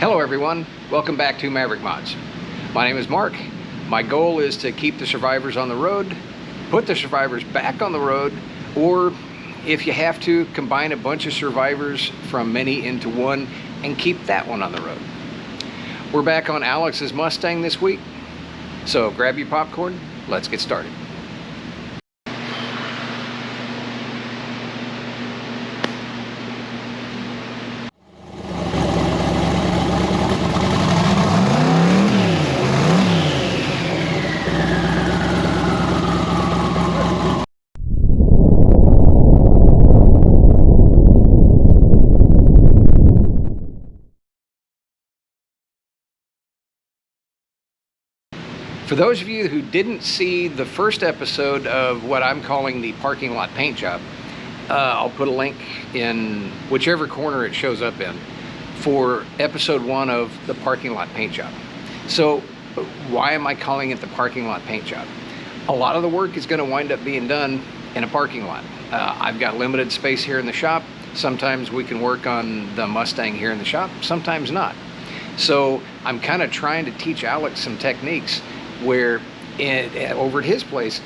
Hello everyone, welcome back to Maverick Mods. My name is Mark. My goal is to keep the survivors on the road, put the survivors back on the road, or if you have to, combine a bunch of survivors from many into one and keep that one on the road. We're back on Alex's Mustang this week, so grab your popcorn, let's get started. For those of you who didn't see the first episode of what I'm calling the parking lot paint job, I'll put a link in whichever corner it shows up in for episode 1 of the parking lot paint job. So why am I calling it the parking lot paint job? A lot of the work is going to wind up being done in a parking lot. I've got limited space here in the shop. Sometimes we can work on the Mustang here in the shop, sometimes not. So I'm kind of trying to teach Alex some techniques where over at his place,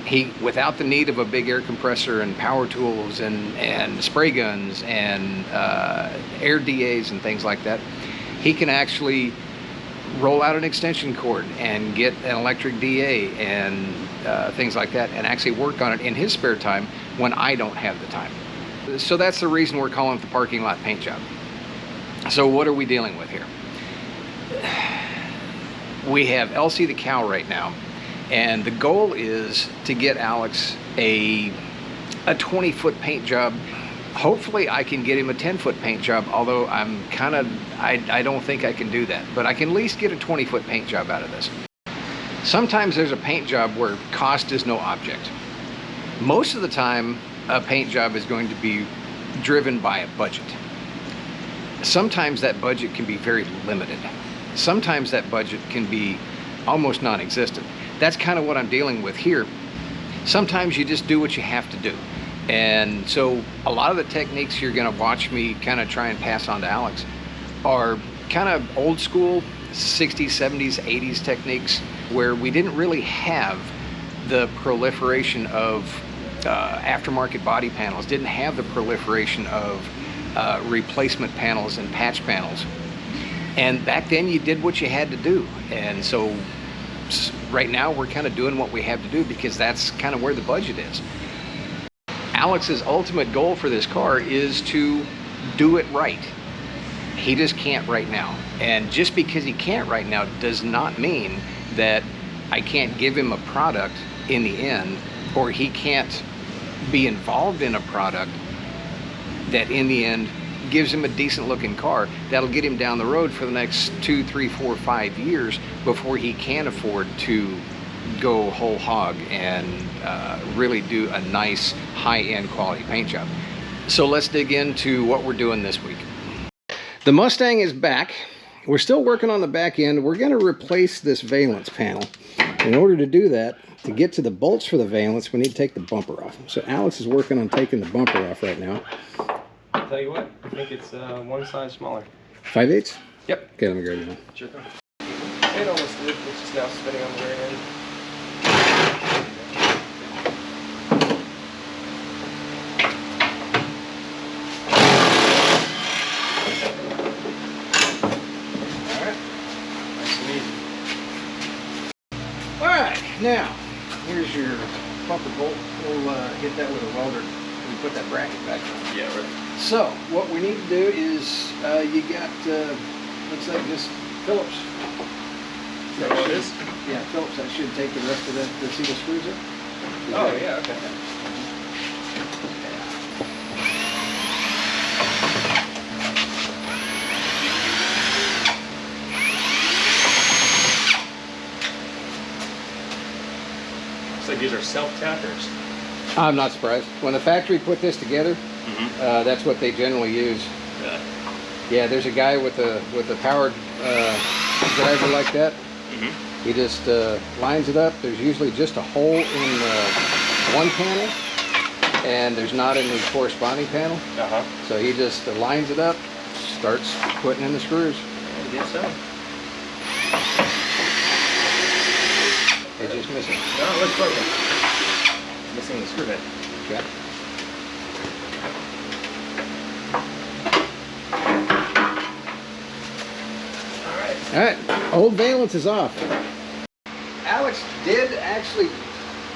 he, without the need of a big air compressor and power tools and spray guns and air DAs and things like that, he can actually roll out an extension cord and get an electric DA and things like that, and actually work on it in his spare time when I don't have the time. So that's the reason we're calling it the parking lot paint job. So what are we dealing with here? We have Elsie the cow right now, and the goal is to get Alex a 20-foot paint job. Hopefully I can get him a 10-foot paint job, although I don't think I can do that, but I can at least get a 20-foot paint job out of this. Sometimes there's a paint job where cost is no object. Most of the time a paint job is going to be driven by a budget. Sometimes that budget can be very limited. Sometimes that budget can be almost non-existent. That's kind of what I'm dealing with here. Sometimes you just do what you have to do. And so a lot of the techniques you're going to watch me kind of try and pass on to Alex are kind of old school 60s, 70s, 80s techniques where we didn't really have the proliferation of aftermarket body panels, didn't have the proliferation of replacement panels and patch panels. And back then you did what you had to do. And so right now we're kind of doing what we have to do because that's kind of where the budget is. Alex's ultimate goal for this car is to do it right. He just can't right now. And just because he can't right now does not mean that I can't give him a product in the end, or he can't be involved in a product that in the end gives him a decent looking car that'll get him down the road for the next 2, 3, 4, 5 years before he can afford to go whole hog and really do a nice high-end quality paint job. So let's dig into what we're doing this week. The Mustang is back. We're still working on the back end. We're going to replace this valance panel. In order to do that, to get to the bolts for the valance, we need to take the bumper off. So Alex is working on taking the bumper off right now. I'll tell you what, I think it's one size smaller. 5/8? Yep. Okay, let me grab it now. Sure thing. It almost did. It's just now spinning on the very end. Alright. Nice and easy. Alright, now, here's your bumper bolt. We'll hit that with a welder and put that bracket back on. Yeah, right. So, what we need to do is, you got, looks like just Phillips. Is that what it is? Yeah, Phillips. That should take the rest of the see the screws in. Oh, yeah, okay. Looks like these are self-tappers. I'm not surprised. When the factory put this together, that's what they generally use. Really? Yeah, there's a guy with a powered driver like that. He just lines it up. There's usually just a hole in one panel, and there's not in the corresponding panel. So he just lines it up, starts putting in the screws. guess so. It's just missing. No, it looks broken. Missing the screw head. Okay. All right, old valence is off. Alex did actually,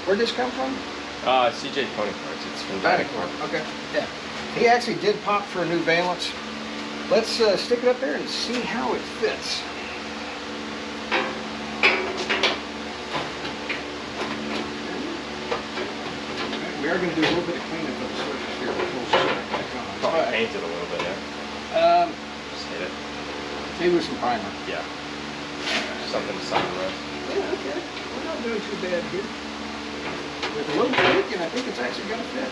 where'd this come from? CJ Pony Parts. It's from Dynacor. Okay, yeah. He actually did pop for a new valence. Let's stick it up there and see how it fits. We are going to do a little bit of cleanup of the surface here before we start back on. Probably paint it a little bit there. Just hit it. Maybe with some primer. Yeah. Something to sign the rest. Yeah, okay. We're not doing too bad here. With a little tweak, and I think it's actually going to fit.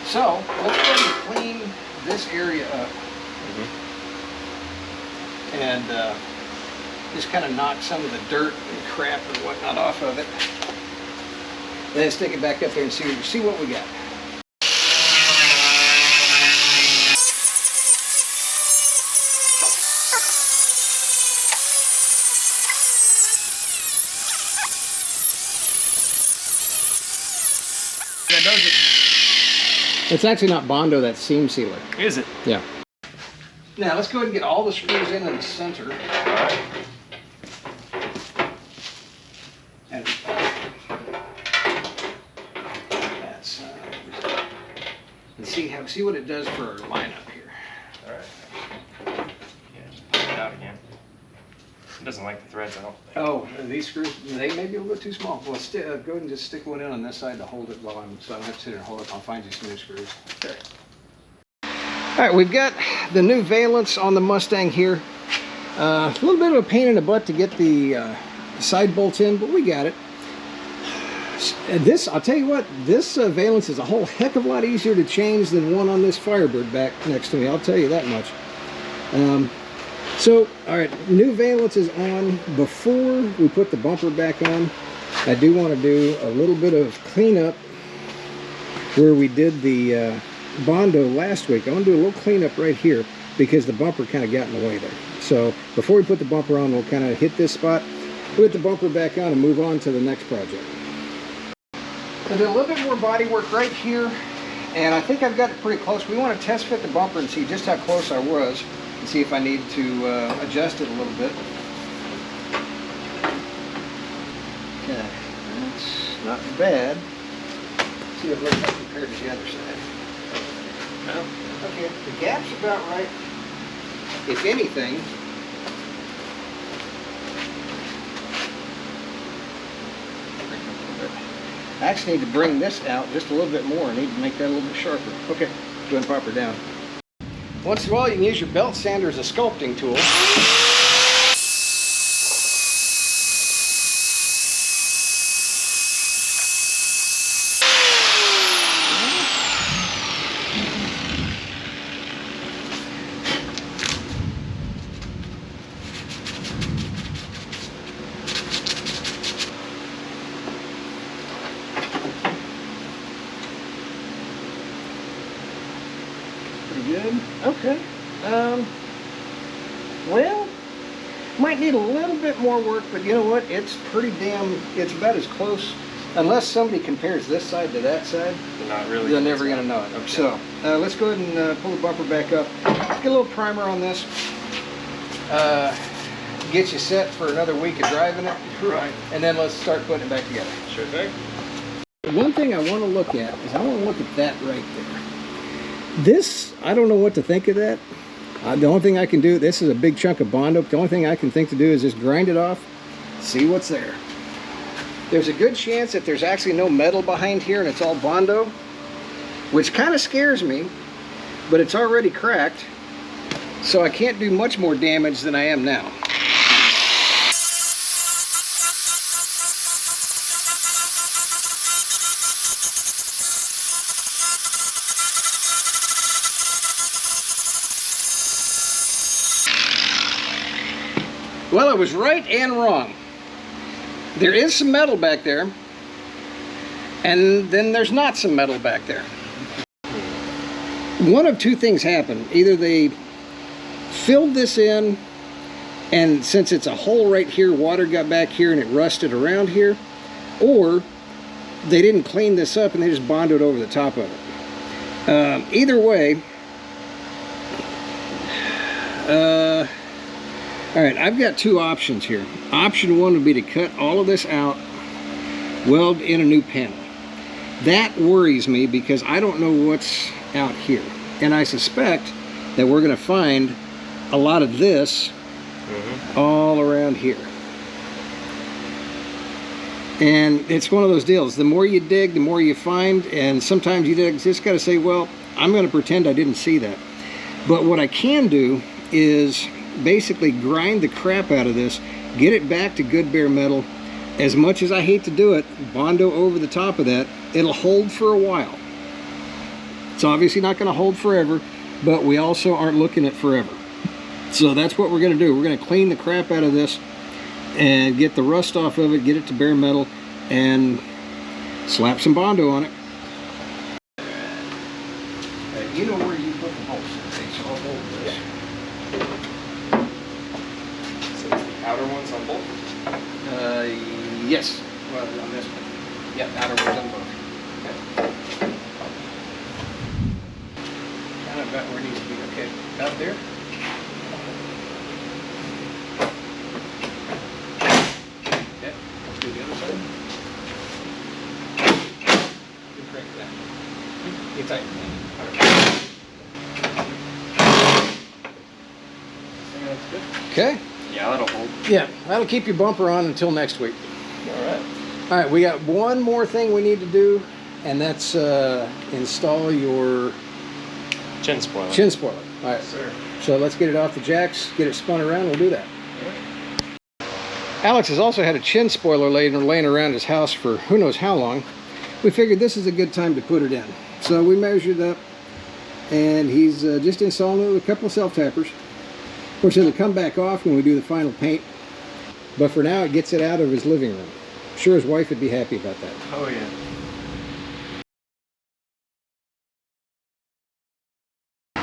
So, let's go ahead and clean this area up. And just kind of knock some of the dirt and crap and whatnot off of it. Then stick it back up there and see what we got. That does it. It's actually not Bondo, that's seam sealer. Is it? Yeah. Now let's go ahead and get all the screws in the center. Alright. And that's and see what it does for our lineup here. Alright. Yeah, just pull it out again. It doesn't like the threads, I don't think. Oh, these screws, they may be a little bit too small. Well, go ahead and just stick one in on this side to hold it while so I don't have to sit there and hold it. I'll find you some new screws. Okay. All right, we've got the new valence on the Mustang here. A little bit of a pain in the butt to get the side bolts in, but we got it. This, I'll tell you what, this valence is a whole heck of a lot easier to change than one on this Firebird back next to me. I'll tell you that much. So, all right, new valence is on. Before we put the bumper back on, I do want to do a little bit of cleanup where we did the Bondo last week. I want to do a little cleanup right here because the bumper kind of got in the way there. So before we put the bumper on, we'll kind of hit this spot, put the bumper back on, and move on to the next project. So do a little bit more body work right here, and I think I've got it pretty close. We want to test fit the bumper and see just how close I was, and see if I need to adjust it a little bit. Okay, that's not bad. Let's see what it looks like compared to the other side. No. Okay, the gap's about right. If anything, I actually need to bring this out just a little bit more. I need to make that a little bit sharper. Okay, go ahead and pop her down. Once in a while, you can use your belt sander as a sculpting tool. Good. Okay. Well, might need a little bit more work, but you know what? It's pretty damn, it's about as close. Unless somebody compares this side to that side, They're not really. they're never going to know it. Okay. So, let's go ahead and pull the bumper back up. Get a little primer on this. Get you set for another week of driving it. Right. And then let's start putting it back together. Sure thing. One thing I want to look at is I want to look at that right there. This, I don't know what to think of that. The only thing I can do, this is a big chunk of Bondo, but the only thing I can think to do is just grind it off, see what's there. There's a good chance that there's actually no metal behind here and it's all Bondo, which kind of scares me, but it's already cracked, so I can't do much more damage than I am now. Well, I was right and wrong. There is some metal back there, and then there's not some metal back there. One of two things happened. Either they filled this in And since it's a hole right here, water got back here and it rusted around here, or they didn't clean this up and they just bonded over the top of it. Either way, all right, I've got two options here. Option one would be to cut all of this out, weld in a new panel. That worries me because I don't know what's out here. And I suspect that we're going to find a lot of this all around here. And it's one of those deals. The more you dig, the more you find. And sometimes you just got to say, well, I'm going to pretend I didn't see that. But what I can do is basically grind the crap out of this, get it back to good bare metal. As much as I hate to do it, Bondo over the top of that, it'll hold for a while. It's obviously not going to hold forever, but we also aren't looking at forever. So that's what we're going to do. We're going to clean the crap out of this and get the rust off of it, get it to bare metal, and slap some Bondo on it. You know where you put the bolts. So I'll hold this. So it's the outer ones on both? Yes. Well, on this one. Yeah, outer ones on both. Okay. Kind of about where it needs to be. Okay, about there. Okay, let's do the other side. You crank that. You tighten that. Okay. Yeah, that'll hold. Yeah, that'll keep your bumper on until next week. All right. All right, we got one more thing we need to do, and that's install your Chin spoiler. chin spoiler. All right, Sir. so let's get it off the jacks, get it spun around, we'll do that. Alex has also had a chin spoiler laying around his house for who knows how long. We figured this is a good time to put it in. So we measured up, and he's just installing it with a couple of self-tappers. Of course, it'll come back off when we do the final paint, but for now it gets it out of his living room. I'm sure his wife would be happy about that. Oh, yeah.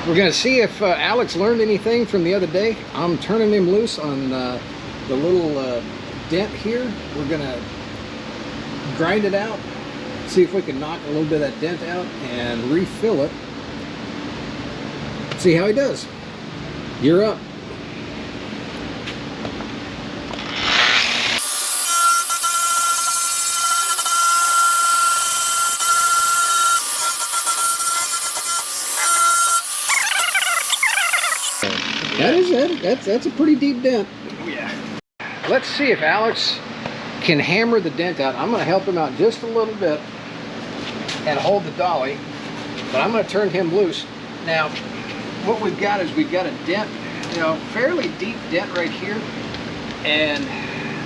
We're going to see if Alex learned anything from the other day. I'm turning him loose on the little dent here. We're going to grind it out, see if we can knock a little bit of that dent out and refill it. See how he does. You're up. That's a pretty deep dent. Oh, yeah. Let's see if Alex can hammer the dent out. I'm going to help him out just a little bit and hold the dolly, but I'm going to turn him loose. Now, what we've got is we've got a dent, you know, fairly deep dent right here, and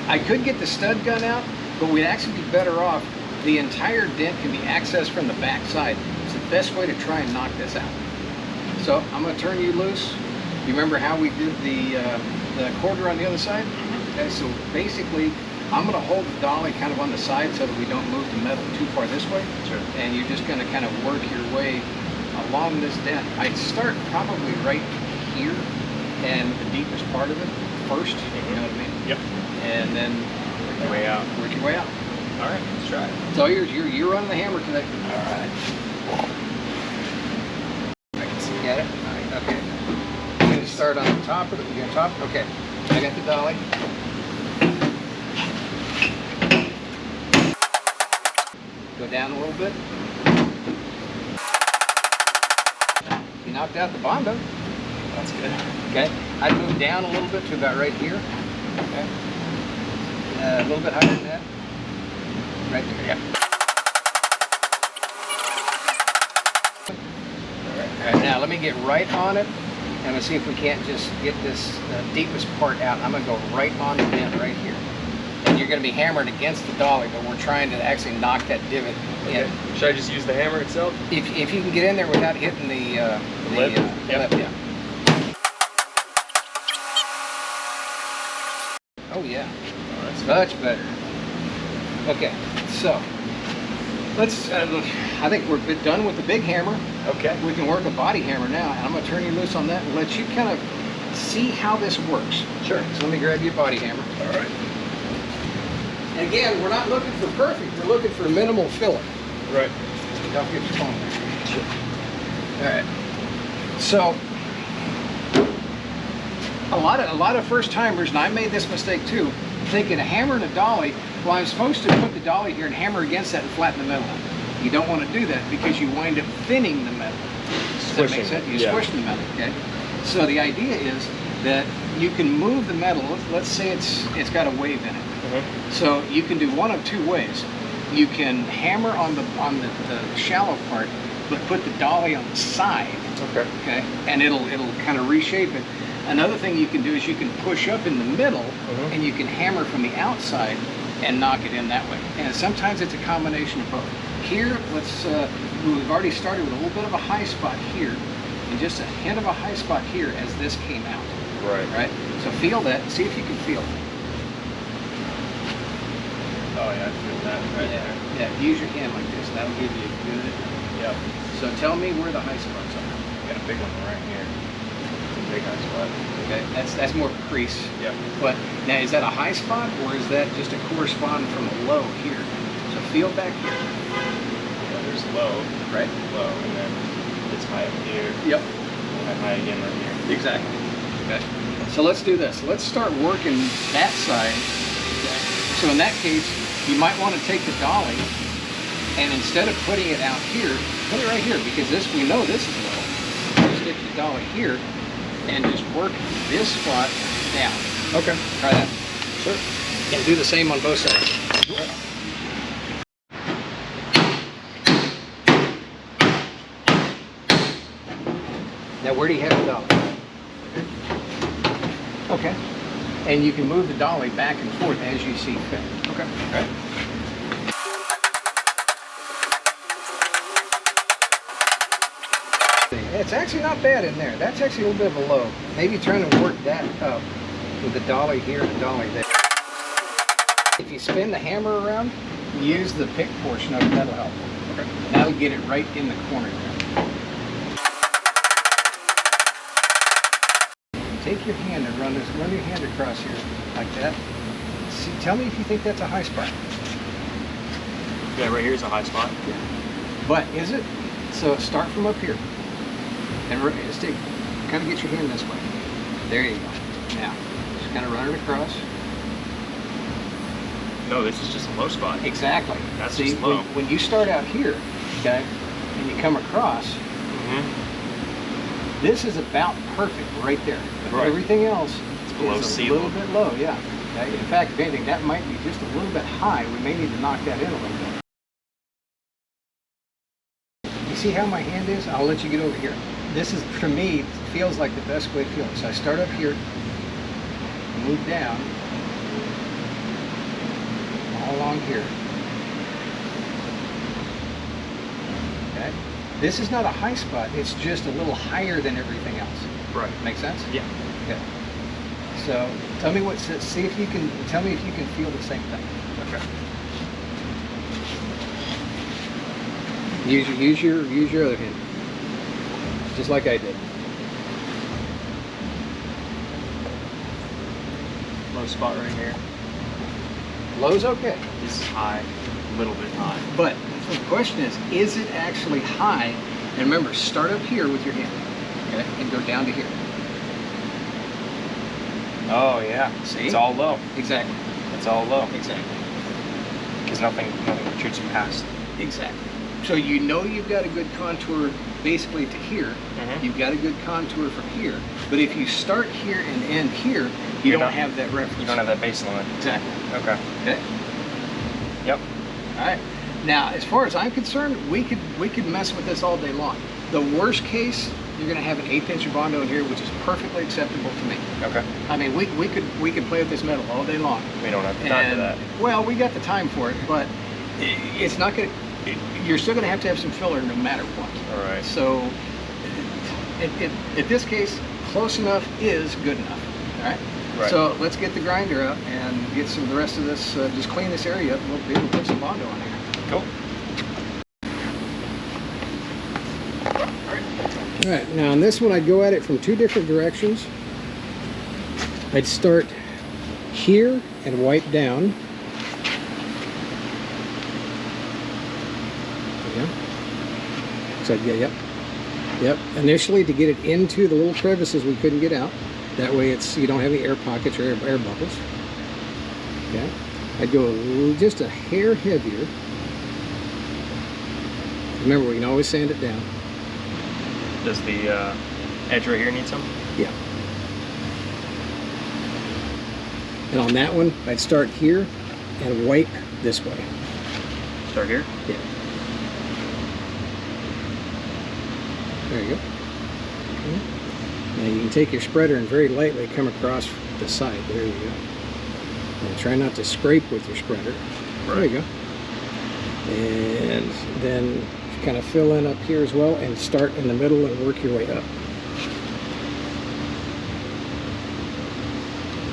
I could get the stud gun out, but we'd actually be better off. The entire dent can be accessed from the back side. It's the best way to try and knock this out. So I'm going to turn you loose. You remember how we did the quarter on the other side? Okay, so basically, I'm going to hold the dolly kind of on the side so that we don't move the metal too far this way. Sure. And you're just going to kind of work your way along this dent. I'd start probably right here and the deepest part of it first. You know what I mean? Yep. And then Work your way out. Work your way out. All right, let's try it. It's all yours. You're running the hammer today. All right. I can see. Got it? All right. Okay. I'm going to start on the top of it. You're on top? Okay. I got the dolly. Go down a little bit. You knocked out the Bondo. That's good. Okay. I'd move down a little bit to about right here. Okay. A little bit higher than that. Right there. Yeah. All right. Now let me get right on it, and let's see if we can't just get this deepest part out. I'm going to go right on the dent right here. And you're going to be hammered against the dolly, but we're trying to actually knock that divot in. Okay. Should I just use the hammer itself? If you can get in there without hitting the lip? lip, yeah. Oh yeah, Oh, that's much better. Okay, so let's. I think we're done with the big hammer. Okay. We can work a body hammer now, and I'm going to turn you loose on that and let you kind of see how this works. Sure. So let me grab you a body hammer. All right. And again, we're not looking for perfect. We're looking for minimal filling. Right. Don't forget your phone there. Sure. All right. So a lot of first timers, and I made this mistake too, thinking a hammer and a dolly. Well, I'm supposed to put the dolly here and hammer against that and flatten the metal out. You don't want to do that because you wind up thinning the metal. Does that make sense? You squish the metal. Okay. So the idea is that you can move the metal. Let's say it's got a wave in it. So you can do one of two ways. You can hammer on the shallow part, but put the dolly on the side. Okay. Okay. And it'll kind of reshape it. Another thing you can do is you can push up in the middle, and you can hammer from the outside and knock it in that way. And sometimes it's a combination of both. Here, we've already started with a little bit of a high spot here, and just a hint of a high spot here as this came out. Right. Right? So feel that, see if you can feel it. Oh yeah, I feel that right there. Yeah, use your hand like this. That'll give you a good. Yep. So tell me where the high spots are. Got a big one right here. It's a big high spot. Okay, that's more of a crease. Yep. But now, is that a high spot or is that just a corresponding from a low here? So feel back here. Yeah, there's low. Right. Low, and then it's high up here. Yep. And high again right here. Exactly. Okay. So let's do this. Let's start working that side. So in that case, you might want to take the dolly and instead of putting it out here, put it right here because we know this is low. Just get the dolly here and just work this spot down. Okay. Try that. Sure. And do the same on both sides. Now where do you have the dolly? Okay. And you can move the dolly back and forth as you see fit. Okay. Okay. It's actually not bad in there. That's actually a little bit of a low. Maybe trying to work that up with the dolly here and the dolly there. If you spin the hammer around, use the pick portion of it, that'll help. Okay. That'll get it right in the corner there. Take your hand and run your hand across here like that. See, tell me if you think that's a high spot. Yeah, right here's a high spot. Yeah. But is it? So start from up here. And just kind of get your hand this way. There you go. Now, just kind of run it across. No, this is just a low spot. Exactly. That's See, just low. when you start out here, okay, and you come across, this is about perfect right there. But Right. everything else below is a sea little level. bit low, yeah. Okay? In fact, if anything, that might be just a little bit high. We may need to knock that in a little bit. You see how my hand is? I'll let you get over here. This is, for me, feels like the best way to feel it. So I start up here, move down, all along here. Okay? This is not a high spot, it's just a little higher than everything else. Right. Make sense? Yeah. Okay. So tell me see if you can, tell me if you can feel the same thing. Okay. Use your other hand. Just like I did. Low spot right here. Low's okay. This is high, a little bit high. But the question is it actually high? And remember, start up here with your hand, okay, and go down to here. Oh yeah. See? It's all low. Exactly. It's all low. Exactly. Because nothing shoots past. Exactly. So you know you've got a good contour basically to here. You've got a good contour from here. But if you start here and end here, you don't have that reference. You don't have that baseline. Exactly. Okay. Okay. Yep. All right. Now, as far as I'm concerned, we could mess with this all day long. The worst case, you're going to have an 1/8 inch of Bondo in here, which is perfectly acceptable to me. Okay. I mean, we could play with this metal all day long. We don't have the time for that. Well, we got the time for it, but it's not going to. You're still going to have some filler no matter what. All right. So, in this case, close enough is good enough. All right. Right. So let's get the grinder out and get some of the rest of this. Just clean this area up, and we'll be able to put some Bondo on here. Cool. All right, now on this one I'd go at it from two different directions. I'd start here and wipe down. There you go. So yep. Initially, to get it into the little crevices we couldn't get out. That way, you don't have any air pockets or air bubbles. Okay. I'd go just a hair heavier. Remember, we can always sand it down. Does the edge right here need some? Yeah. And on that one, I'd start here and wipe this way. Start here? Yeah. There you go. Okay. Now you can take your spreader and very lightly come across the side. There you go. And try not to scrape with your spreader. Right. There you go. And then kind of fill in up here as well and start in the middle and work your way up.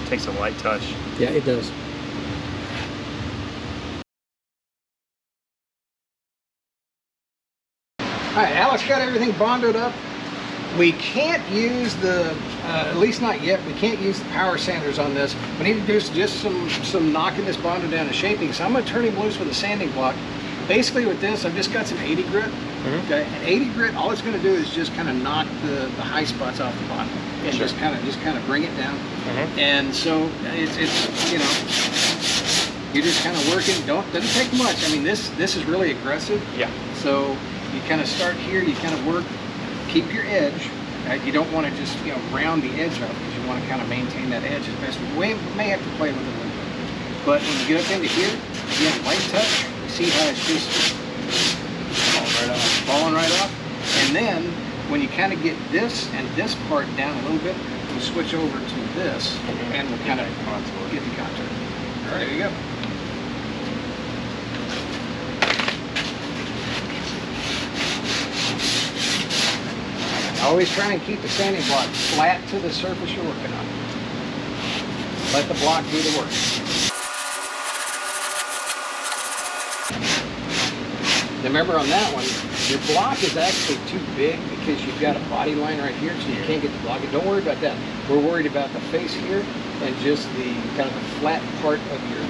Takes a light touch. Yeah, it does. All right, Alex got everything bonded up. We can't use the, at least not yet, we can't use the power sanders on this. We need to do just some knocking this bonder down and shaping. So I'm going to turn him loose with a sanding block. Basically with this, I've just got some 80 grit. Okay, and 80 grit, all it's going to do is just kind of knock the high spots off the bottom and Sure. just kind of bring it down. And so it's you know, you're just kind of working. Doesn't take much. I mean, this is really aggressive. Yeah. So you kind of start here. You kind of work. Keep your edge. Right? You don't want to just round the edge up because you want to kind of maintain that edge as best. We may have to play with it a little bit. But when you get up into here, again, light touch. You see how it's just falling right off. And then when you kind of get this and this part down a little bit, we'll switch over to this and we'll kind of get the contour. All right, there you go. Always try and keep the sanding block flat to the surface you're working on. Let the block do the work. Remember on that one, your block is actually too big because you've got a body line right here, so you can't get the block. And don't worry about that. We're worried about the face here and just the kind of the flat part of your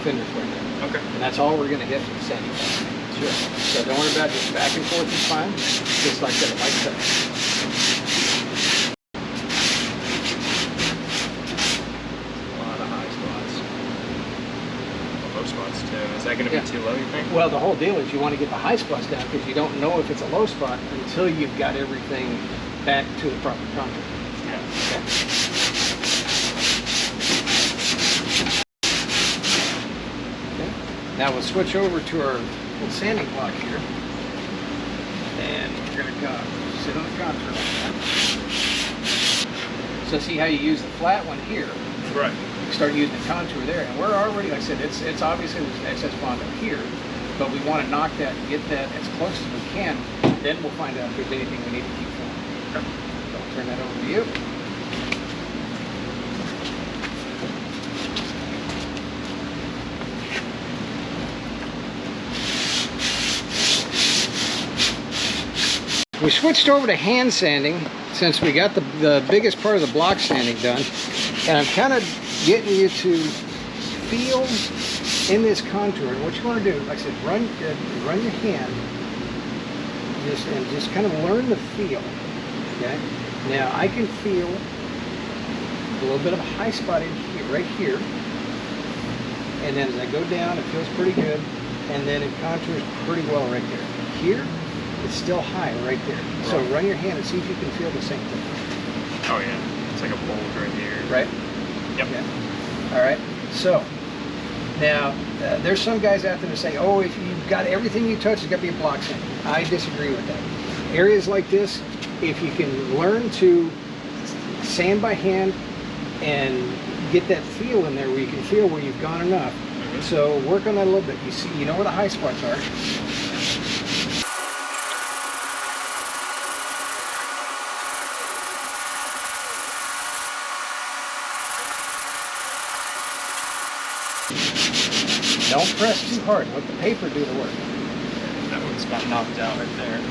fender flare there. Okay. And that's all we're going to hit with the sanding block. Sure. So don't worry about it. Just back and forth is fine. Just like that, light touch. Spots too. Is that going to be too low, you think? Well, the whole deal is you want to get the high spots down because you don't know if it's a low spot until you've got everything back to the proper contour. Yeah. Okay. Okay. Now we'll switch over to our little sanding block here, and we're going to sit on the contour like that. So see how you use the flat one here. Right. Start using the contour there, and we're already, like I said, it's obviously there's excess bond up here, but we want to knock that and get that as close as we can. Then we'll find out if there's anything we need to keep going. Okay. So I'll turn that over to you. We switched over to hand sanding since we got the biggest part of the block sanding done, and I'm kind of getting you to feel in this contour. And what you want to do, like I said, run your hand, just kind of learn the feel. Okay. Now I can feel a little bit of a high spot in here, right here, and then as I go down, it feels pretty good, and then it contours pretty well right there. Here, it's still high right there. Right. So run your hand and see if you can feel the same thing. Oh yeah, it's like a bulge right here. Right. Yep. Okay. All right. So now there's some guys out there that say, "Oh, if you've got everything you touch, it's got to be a block sand." I disagree with that. Areas like this, if you can learn to sand by hand and get that feel in there where you can feel where you've gone enough. So work on that a little bit. You know where the high spots are. Don't press too hard. Let the paper do the work. That one's got knocked out right there.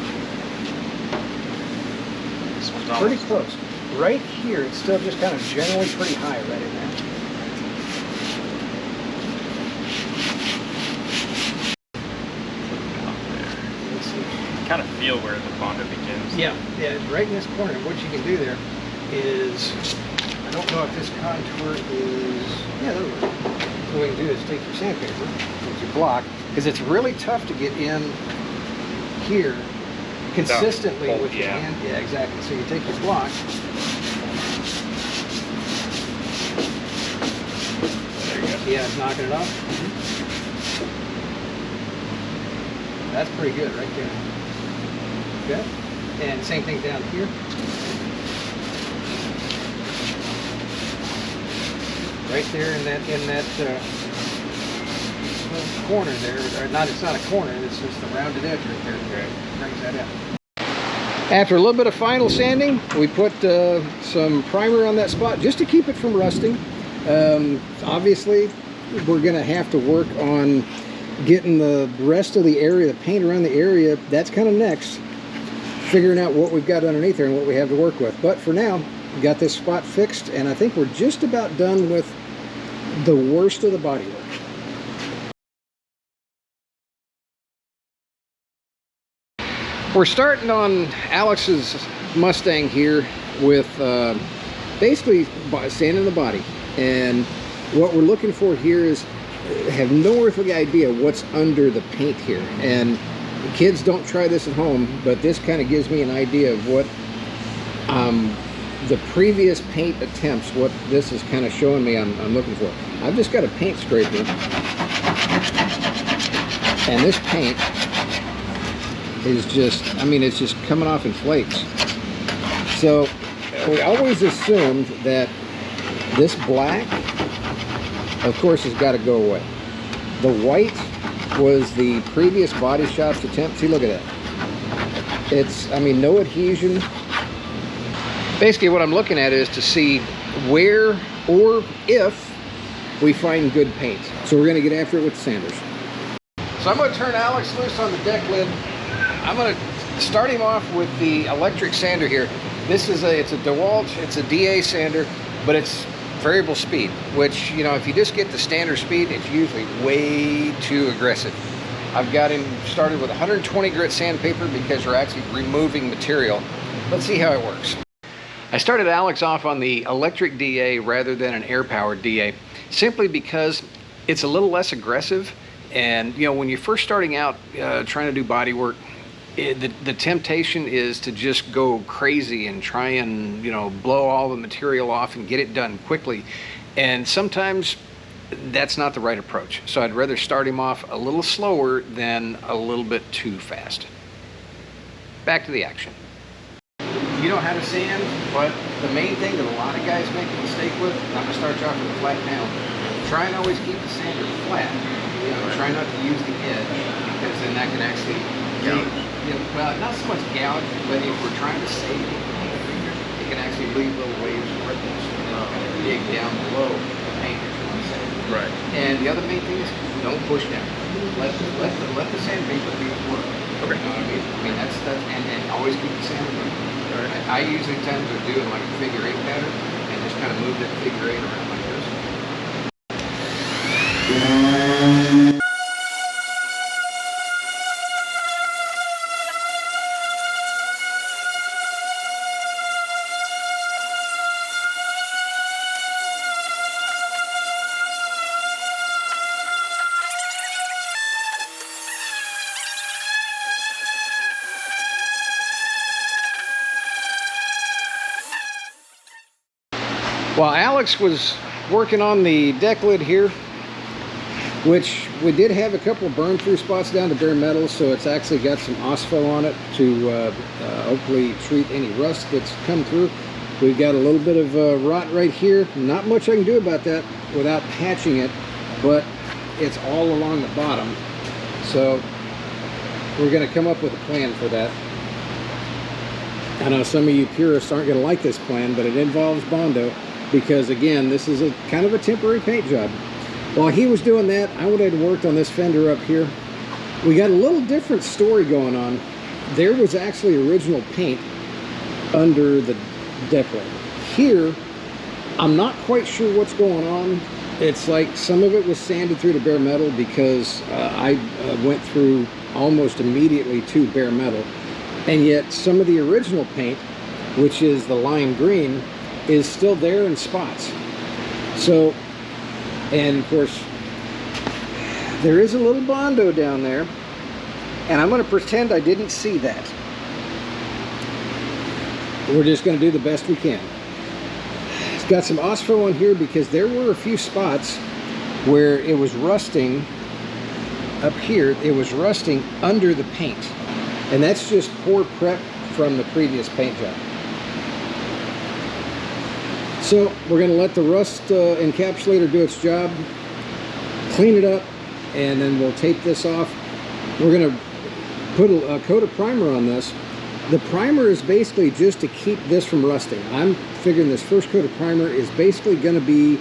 This one's Pretty almost close. right here, it's still just kind of generally pretty high right in there. Let's see. Kind of feel where the Bondo begins. Yeah, right in this corner. What you can do there is, I don't know if this contour is, yeah, that'll work. So what you can do is take your sandpaper with your block, because it's really tough to get in here consistently Hold, with your yeah. hand. Yeah, exactly. So you take your block. There you go. Yeah, knocking it off. That's pretty good right there. Good. And same thing down here. Right there in that little corner there, or not, it's not a corner, it's just a rounded edge right there. Right. Brings that out. After a little bit of final sanding, we put some primer on that spot just to keep it from rusting. Obviously, we're going to have to work on getting the rest of the area, the paint around the area, that's kind of next. Figuring out what we've got underneath there and what we have to work with. But for now, we got this spot fixed, and I think we're just about done with the worst of the bodywork. We're starting on Alex's Mustang here with basically sanding the body, and what we're looking for here is have no earthly idea what's under the paint here. And kids, don't try this at home, but this kind of gives me an idea of what the previous paint attempts, what this is kind of showing me I'm looking for. I've just got a paint scraper, and this paint is just, I mean, it's just coming off in flakes. So we always assumed that this black, of course, has got to go away. The white was the previous body shop's attempt. See, look at that. It's, I mean, no adhesion. Basically, what I'm looking at is to see where or if we find good paint. So we're going to get after it with the sanders. So I'm going to turn Alex loose on the deck lid. I'm going to start him off with the electric sander here. This is it's a DeWalt, it's a DA sander, but it's variable speed, which, you know, if you just get the standard speed, it's usually way too aggressive. I've got him started with 120 grit sandpaper because we're actually removing material. Let's see how it works. I started Alex off on the electric DA rather than an air-powered DA, simply because it's a little less aggressive. And, you know, when you're first starting out trying to do body work, the temptation is to just go crazy and try and, you know, blow all the material off and get it done quickly. And sometimes that's not the right approach. So I'd rather start him off a little slower than a little bit too fast. Back to the action. You know how to sand, but the main thing that a lot of guys make a mistake with, I'm going to start you off with a flat panel. Try and always keep the sander flat. You know, try not to use the edge, because then that can actually leave, you know, well, not so much gouge, but if we're trying to save it can actually leave little waves of ripples and dig down below the paint if you want to save it. Right. And the other main thing is don't push down. Let the sandpaper do its work. Okay. You know what I mean? I mean and always keep the sander moving. Right. I usually tend to do it like a figure 8 pattern and just kind of move that figure 8 around like this. While Alex was working on the deck lid here, which we did have a couple of burn through spots down to bare metal, so it's actually got some OSPO on it to hopefully treat any rust that's come through. We've got a little bit of rot right here. Not much I can do about that without patching it, but it's all along the bottom. So we're going to come up with a plan for that. I know some of you purists aren't going to like this plan, but it involves Bondo. Because again, this is a kind of a temporary paint job. While he was doing that, I went ahead and worked on this fender up here. We got a little different story going on. There was actually original paint under the deck lid. here, I'm not quite sure what's going on. It's like some of it was sanded through to bare metal because I went through almost immediately to bare metal. And yet some of the original paint, which is the lime green, is still there in spots. So, and of course, there is a little Bondo down there, and I'm going to pretend I didn't see that. We're just going to do the best we can. It's got some OSPO on here because there were a few spots where it was rusting up here. It was rusting under the paint, and that's just poor prep from the previous paint job. So we're going to let the rust encapsulator do its job, clean it up, and then we'll tape this off. We're going to put a coat of primer on this. The primer is basically just to keep this from rusting. I'm figuring this first coat of primer is basically going to be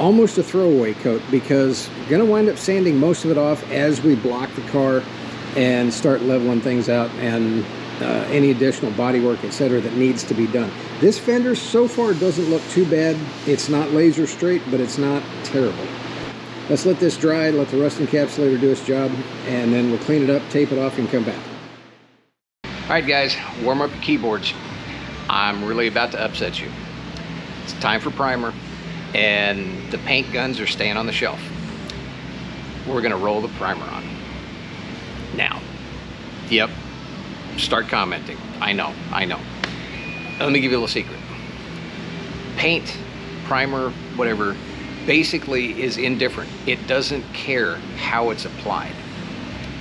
almost a throwaway coat because we're going to wind up sanding most of it off as we block the car and start leveling things out and any additional bodywork, etc., that needs to be done. This fender so far doesn't look too bad. It's not laser straight, but it's not terrible. Let's let this dry, let the rust encapsulator do its job, and then we'll clean it up, tape it off, and come back. All right, guys, warm up your keyboards. I'm really about to upset you. It's time for primer, and the paint guns are staying on the shelf. We're gonna roll the primer on. Now, yep, start commenting. I know. Let me give you a little secret. Paint, primer, whatever, basically is indifferent. It doesn't care how it's applied.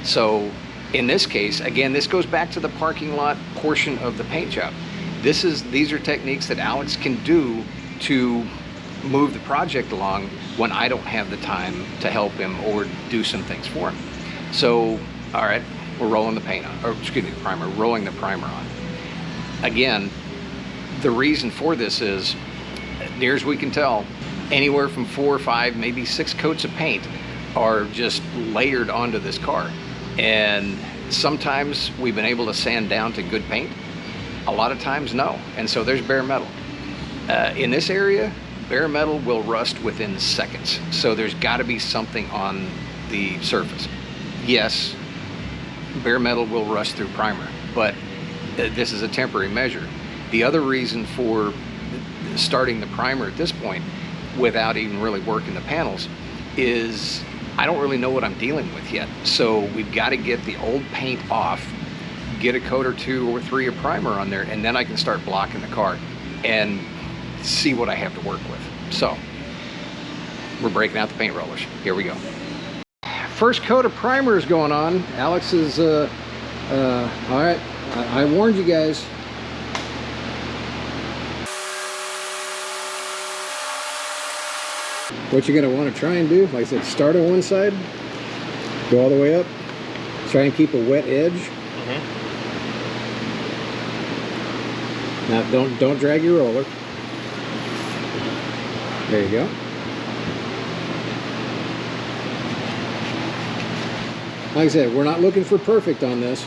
So, in this case, again, this goes back to the parking lot portion of the paint job. These are techniques that Alex can do to move the project along when I don't have the time to help him or do some things for him. So, all right, we're rolling the paint on, or excuse me, the primer, rolling the primer on. Again, the reason for this is, near as we can tell, anywhere from 4 or 5, maybe 6 coats of paint are just layered onto this car. And sometimes we've been able to sand down to good paint. A lot of times, no. And so there's bare metal. In this area, bare metal will rust within seconds. So there's got to be something on the surface. Yes, bare metal will rust through primer, but this is a temporary measure. The other reason for starting the primer at this point without even really working the panels is I don't really know what I'm dealing with yet. So we've got to get the old paint off, get a coat or 2 or 3 of primer on there, and then I can start blocking the car and see what I have to work with. So we're breaking out the paint rollers. Here we go. First coat of primer is going on. Alex is, all right, I warned you guys. What you're going to want to try and do, like I said, start on one side, go all the way up, try and keep a wet edge. Now don't drag your roller. There you go. Like I said, we're not looking for perfect on this.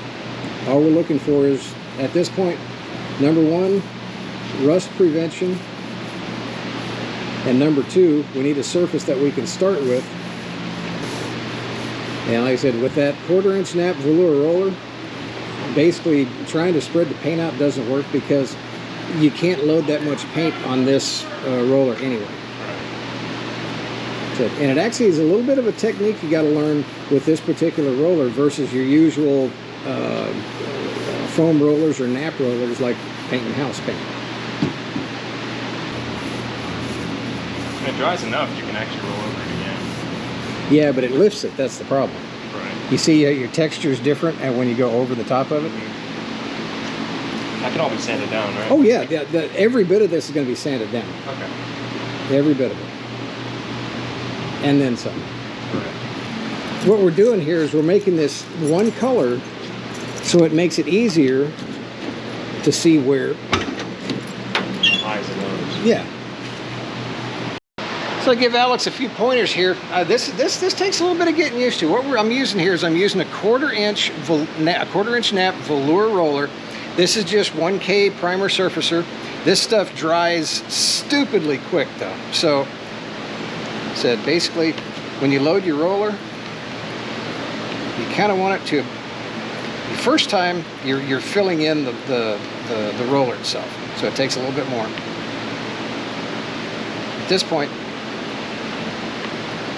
All we're looking for is, at this point, number 1, rust prevention. And number 2, we need a surface that we can start with. And like I said, with that 1/4 inch nap velour roller, basically trying to spread the paint out doesn't work because you can't load that much paint on this roller anyway. So, and it actually is a little bit of a technique you got to learn with this particular roller versus your usual foam rollers or nap rollers like painting house paint. When it dries enough, you can actually roll over it again. Yeah, but it lifts it. That's the problem. Right. You see your texture is different and when you go over the top of it. That can all be sanded down, right? Oh yeah, every bit of this is going to be sanded down. Okay. Every bit of it. And then some. Right. What we're doing here is we're making this one color so it makes it easier to see where. Highs and lows. Yeah. So I give Alex a few pointers here. This takes a little bit of getting used to. What I'm using here is I'm using a 1/4 inch nap velour roller. This is just 1K primer surfacer. This stuff dries stupidly quick though. So, said basically, when you load your roller, you kind of want it to, the first time you're filling in the roller itself. So it takes a little bit more. At this point,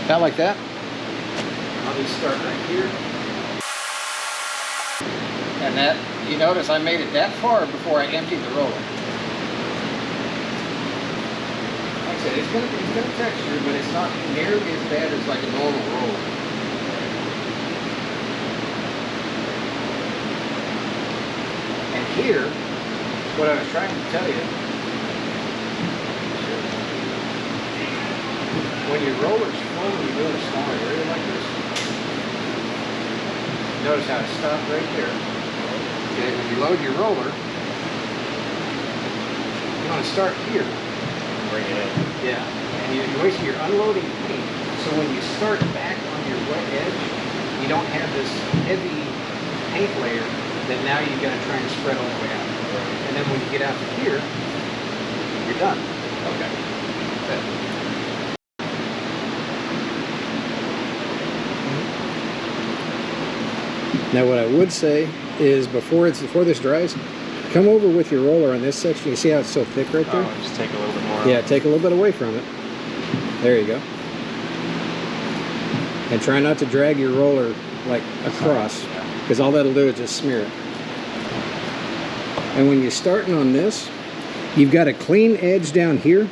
about like that. I'll just start right here. And that, you notice I made it that far before I emptied the roller. Like I said, it's gonna texture, but it's not nearly as bad as like a normal roller. And here, what I was trying to tell you, when your roller's full and you go in a smaller area like this, notice how it stopped right there. Okay, when you load your roller, you want to start here. Bring it in. Yeah, and you're unloading paint. So when you start back on your wet edge, you don't have this heavy paint layer that now you've got to try and spread all the way out. And then when you get out to here, you're done. Okay. Now what I would say is before this dries, come over with your roller on this section. You see how it's so thick right there? Oh, just take a little bit more. Yeah, take a little bit away from it. There you go. And try not to drag your roller like across, because all that'll do is just smear it. And when you're starting on this, you've got a clean edge down here.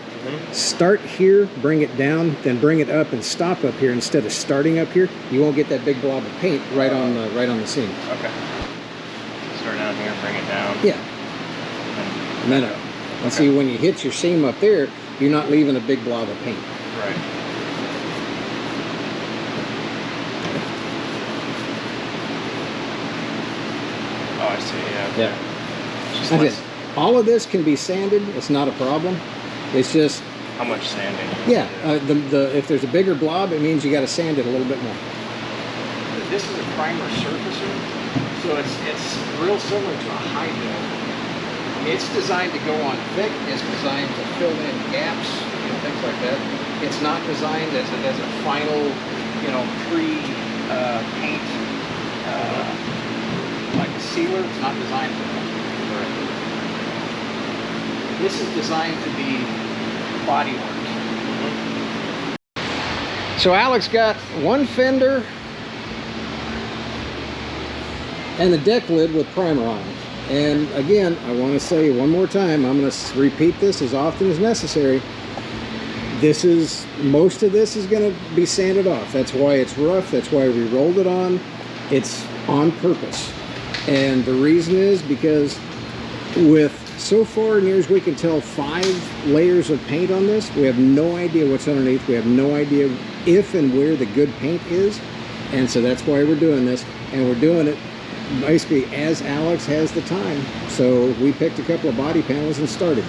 Start here, bring it down, then bring it up and stop up here instead of starting up here. You won't get that big blob of paint right on the seam. Okay. Start down here, bring it down. Yeah. And then up. And see, when you hit your seam up there, you're not leaving a big blob of paint. Right. Oh, I see. Yeah. Yeah. Just That's less, it. All of this can be sanded. It's not a problem. It's just, how much sanding? yeah, if there's a bigger blob, it means you got to sand it a little bit more. This is a primer surfacer, so it's real similar to a high build. It's designed to go on thick. It's designed to fill in gaps, things like that. It's not designed as a final, pre-paint like a sealer. It's not designed for that. This is designed to be bodywork. So Alex got one fender and the deck lid with primer on it. And again, I want to say one more time, I'm going to repeat this as often as necessary. Most of this is going to be sanded off. That's why it's rough. That's why we rolled it on. It's on purpose. And the reason is because with so far, near as we can tell, 5 layers of paint on this, we have no idea what's underneath. We have no idea if and where the good paint is. And so that's why we're doing this. And we're doing it basically as Alex has the time. So we picked a couple of body panels and started.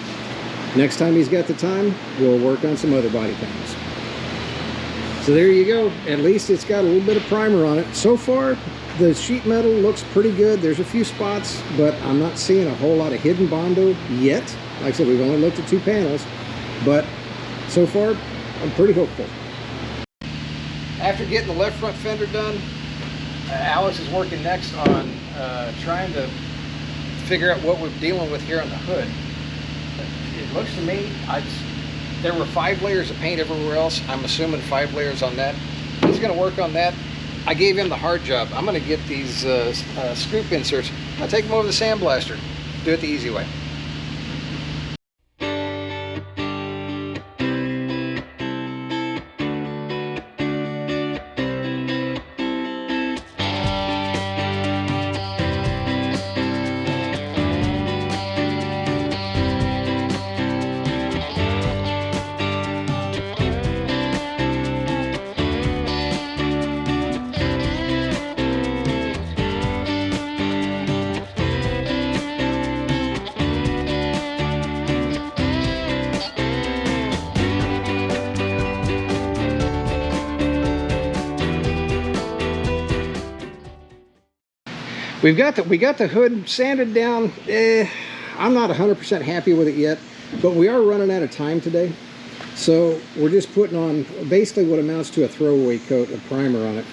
Next time he's got the time, we'll work on some other body panels. So there you go. At least it's got a little bit of primer on it. So far, the sheet metal looks pretty good. There's a few spots, but I'm not seeing a whole lot of hidden Bondo yet. Like I said, we've only looked at 2 panels, but so far, I'm pretty hopeful. After getting the left front fender done, Alex is working next on trying to figure out what we're dealing with here on the hood. It looks to me, there were 5 layers of paint everywhere else. I'm assuming 5 layers on that. He's going to work on that. I gave him the hard job. I'm going to get these scoop inserts. I'll take them over the sandblaster. Do it the easy way. We got the hood sanded down. I'm not 100% happy with it yet, but we are running out of time today. So we're just putting on basically what amounts to a throwaway coat of primer on it,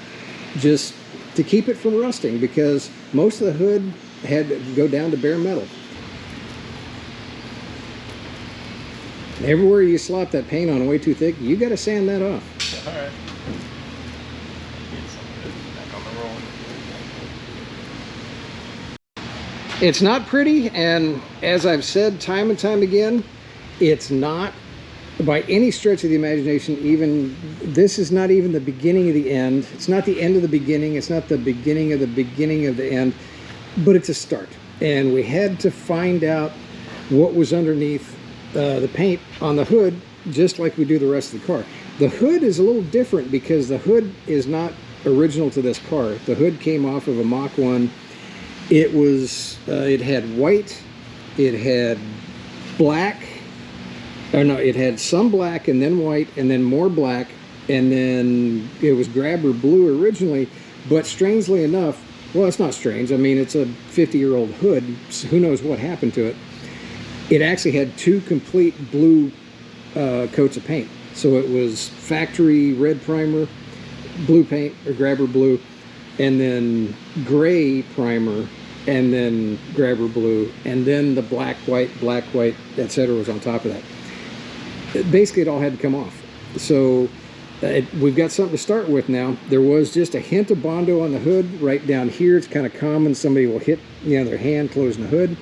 just to keep it from rusting, because most of the hood had to go down to bare metal. Everywhere you slop that paint on way too thick, you got to sand that off. All right. Get some good back on the roll. It's not pretty, and as I've said time and time again, it's not by any stretch of the imagination. Even this is not even the beginning of the end. It's not the end of the beginning. It's not the beginning of the end, but it's a start. And we had to find out what was underneath the paint on the hood, just like we do the rest of the car. The hood is a little different because the hood is not original to this car. The hood came off of a Mach 1. It was, it had white, it had black, or no, it had some black and then white and then more black, and then it was grabber blue originally, but strangely enough, well, it's not strange, I mean, it's a 50-year-old hood, so who knows what happened to it. It actually had two complete blue coats of paint. So it was factory red primer, blue paint, or grabber blue, and then gray primer, and then grabber blue, and then the black, white, etc. was on top of that. Basically, it all had to come off. So we've got something to start with now. There was just a hint of Bondo on the hood right down here. It's kind of common. Somebody will hit, you know, their hand closing the hood.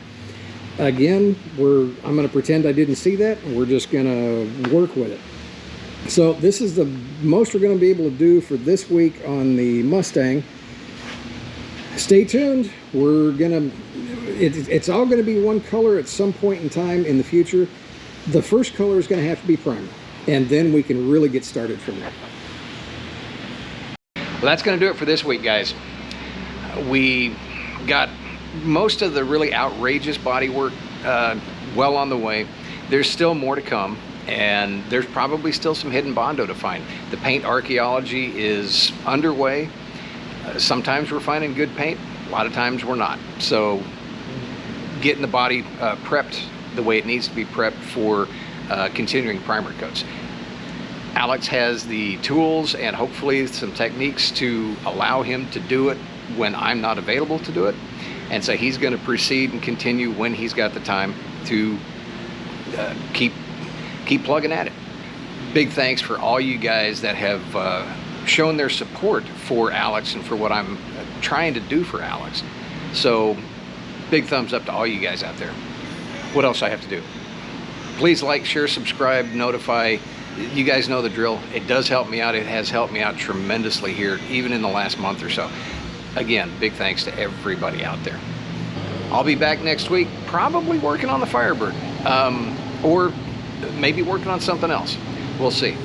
Again, I'm going to pretend I didn't see that, and we're just going to work with it. So this is the most we're going to be able to do for this week on the Mustang. Stay tuned. We're going to, it's all going to be one color at some point in time in the future. The first color is going to have to be primer, and then we can really get started from there. Well, that's going to do it for this week, guys. We got most of the really outrageous bodywork well on the way. There's still more to come, and there's probably still some hidden Bondo to find. The paint archaeology is underway. Sometimes we're finding good paint, a lot of times we're not. So getting the body prepped the way it needs to be prepped for continuing primer coats. Alex has the tools and hopefully some techniques to allow him to do it when I'm not available to do it. And so he's going to proceed and continue when he's got the time to keep plugging at it. Big thanks for all you guys that have shown their support for Alex and for what I'm trying to do for Alex. So big thumbs up to all you guys out there. What else I have to do? Please like, share, subscribe, notify. You guys know the drill. It does help me out. It has helped me out tremendously here, even in the last month or so. Again, big thanks to everybody out there. I'll be back next week, probably working on the Firebird, or maybe working on something else. We'll see.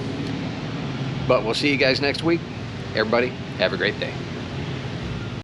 But we'll see you guys next week. Everybody, have a great day.